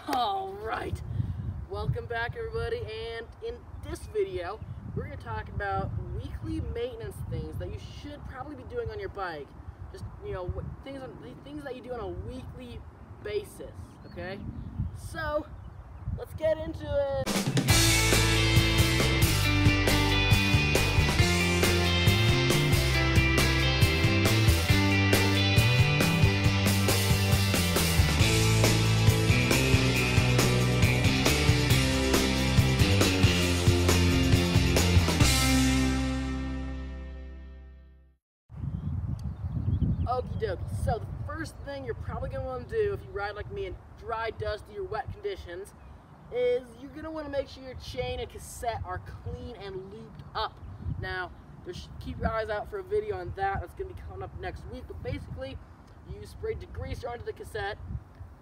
Alright, welcome back everybody, and in this video we're going to talk about weekly maintenance things that you should probably be doing on your bike. Just, things that you do on a weekly basis, okay? So, let's get into it. Okie dokie. So the first thing you're probably going to want to do if you ride like me in dry, dusty, or wet conditions is you're going to want to make sure your chain and cassette are clean and lubed up. Now, keep your eyes out for a video on that. That's going to be coming up next week. But basically, you spray degreaser onto the cassette,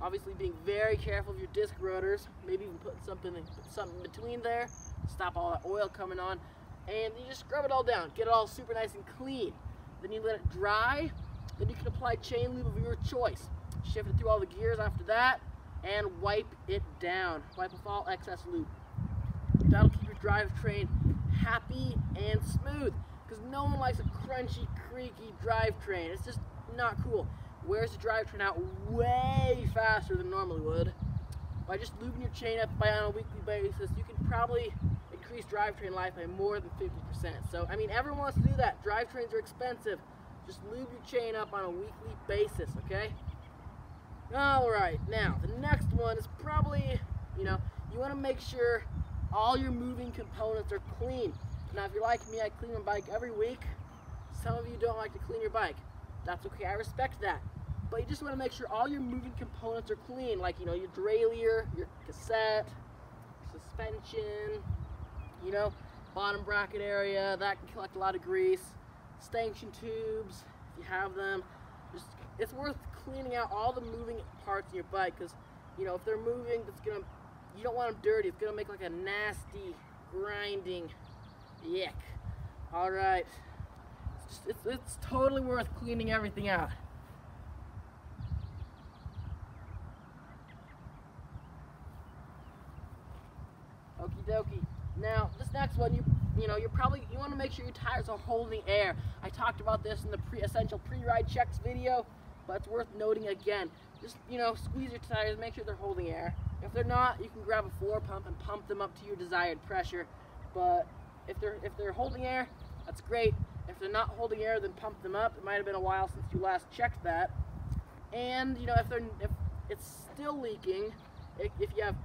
obviously being very careful of your disc rotors, maybe even putting something between there, stop all that oil coming on, and you just scrub it all down, get it all super nice and clean. Then you let it dry. Then you can apply chain lube of your choice. Shift it through all the gears after that and wipe it down. Wipe off all excess lube. That'll keep your drivetrain happy and smooth, because no one likes a crunchy, creaky drivetrain. It's just not cool. Wears the drivetrain out way faster than normally would. By just lubing your chain up on a weekly basis, you can probably increase drivetrain life by more than 50%. So, I mean, everyone wants to do that. Drivetrains are expensive. Just lube your chain up on a weekly basis, okay? Alright, now, the next one is probably, you want to make sure all your moving components are clean. Now, if you're like me, I clean my bike every week. Some of you don't like to clean your bike. That's okay, I respect that. But you just want to make sure all your moving components are clean, like, your derailleur, your cassette, suspension, bottom bracket area, that can collect a lot of grease. Stanchion tubes, if you have them, it's worth cleaning out all the moving parts in your bike, because if they're moving, you don't want them dirty. It's gonna make like a nasty grinding yuck. All right, it's totally worth cleaning everything out. Okie dokie. Now, this next one, you want to make sure your tires are holding air. I talked about this in the essential pre-ride checks video, but it's worth noting again. Just, squeeze your tires, make sure they're holding air. If they're not, you can grab a floor pump and pump them up to your desired pressure. But if they're holding air, that's great. If they're not holding air, then pump them up. It might have been a while since you last checked that. And if it's still leaking, if you have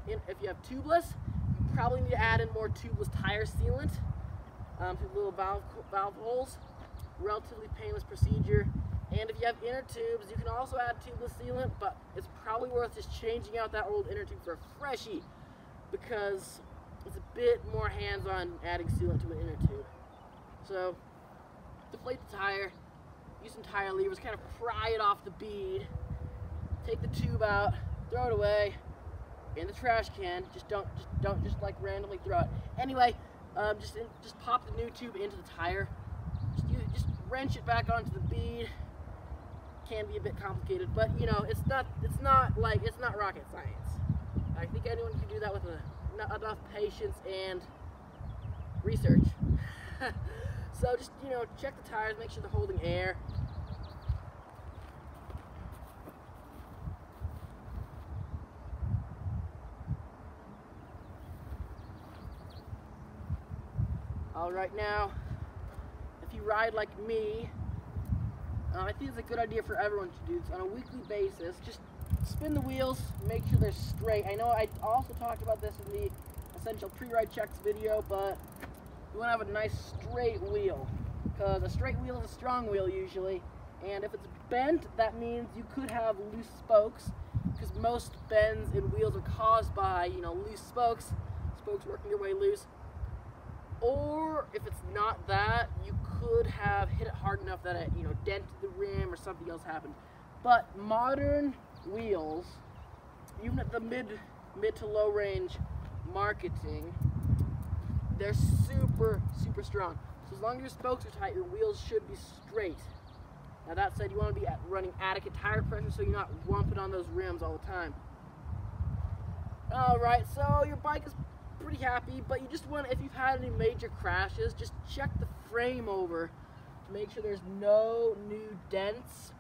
tubeless, you probably need to add in more tubeless tire sealant to the little valve holes. Relatively painless procedure. And if you have inner tubes, you can also add tubeless sealant, but it's probably worth just changing out that old inner tube for a freshie, because it's a bit more hands-on adding sealant to an inner tube. So, deflate the tire, use some tire levers, kind of pry it off the bead, take the tube out, throw it away in the trash can. Don't like randomly throw it. Anyway, just pop the new tube into the tire. Just wrench it back onto the bead. Can be a bit complicated, but it's not rocket science. I think anyone can do that with enough patience and research. So just check the tires, make sure they're holding air. All right, now, if you ride like me, I think it's a good idea for everyone to do this on a weekly basis. Just spin the wheels, make sure they're straight. I know I also talked about this in the essential pre-ride checks video, but you want to have a nice straight wheel, because a straight wheel is a strong wheel usually, and if it's bent, that means you could have loose spokes, because most bends in wheels are caused by loose spokes working their way loose. Or if it's not that, you could have hit it hard enough that it dented the rim or something else happened. But modern wheels, even at the mid to low range marketing, they're super strong. So as long as your spokes are tight, your wheels should be straight. Now that said, you want to be running adequate tire pressure so you're not whumping on those rims all the time. Alright, so your bike is pretty happy, but you just want, if you've had any major crashes, just check the frame over to make sure there's no new dents,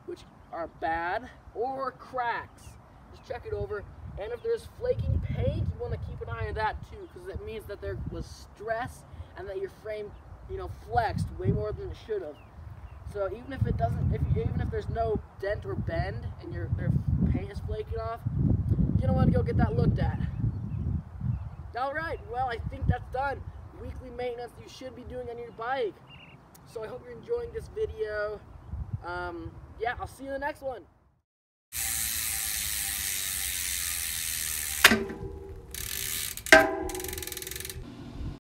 which are bad, or cracks. Just check it over. And if there's flaking paint, you want to keep an eye on that too, because it means that there was stress and that your frame, flexed way more than it should have. So even if it doesn't, even if there's no dent or bend and your paint is flaking off, you're gonna want to go get that looked at. All right, well, I think that's done. Weekly maintenance you should be doing on your bike. So I hope you're enjoying this video. Yeah, I'll see you in the next one.